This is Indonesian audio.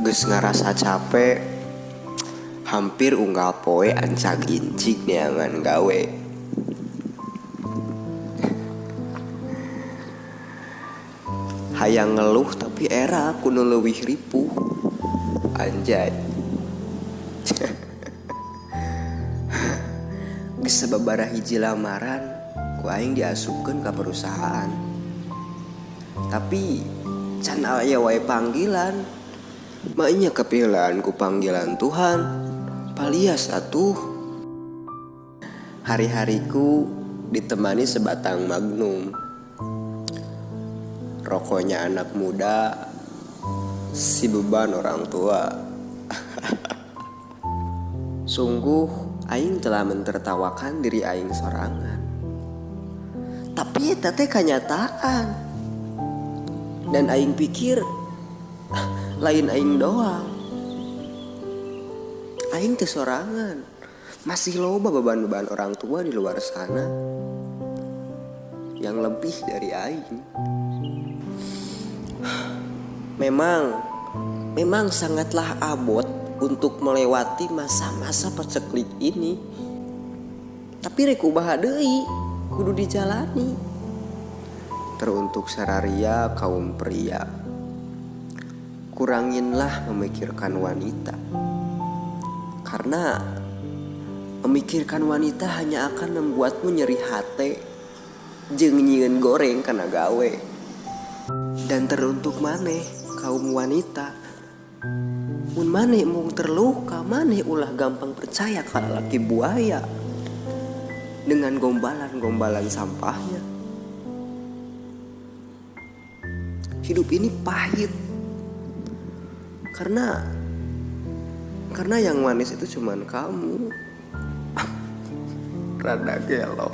Geus ngarasa capek, hampir unggal poe ancag incik neangan gawe. Hayang ngeluh tapi era kudu leuwih ripuh. Anjay. Geus sababaraha hiji lamaran ku aing diasupkeun ka perusahaan. Tapi can aya wae panggilan. Manya kepieulaan ku panggilan Tuhan. Palias atuh. Hari-hariku ditemani sebatang magnum. Rokoknya anak muda, si beban orang tua. Sungguh aing telah mentertawakan diri aing sorangan. Tapi eta teh kanyataan. Dan aing pikir lain aing doang. Aing teu sorangan. Masih loba beban-beban orang tua di luar sana yang lebih dari aing. Memang sangatlah abot untuk melewati masa-masa paceklik ini. Tapi rek kumaha deui, kudu dijalani. Teruntuk sararia kaum pria, kuranginlah memikirkan wanita. Karena memikirkan wanita hanya akan membuatmu nyeri hate jeung nyieun goreng kana gawe. Dan teruntuk maneh kaum wanita, mun maneh mung terluka, maneh ulah gampang percaya ka laki buaya dengan gombalan-gombalan sampahnya. Hidup ini pahit. Karena yang manis itu cuman kamu. Rada gelo.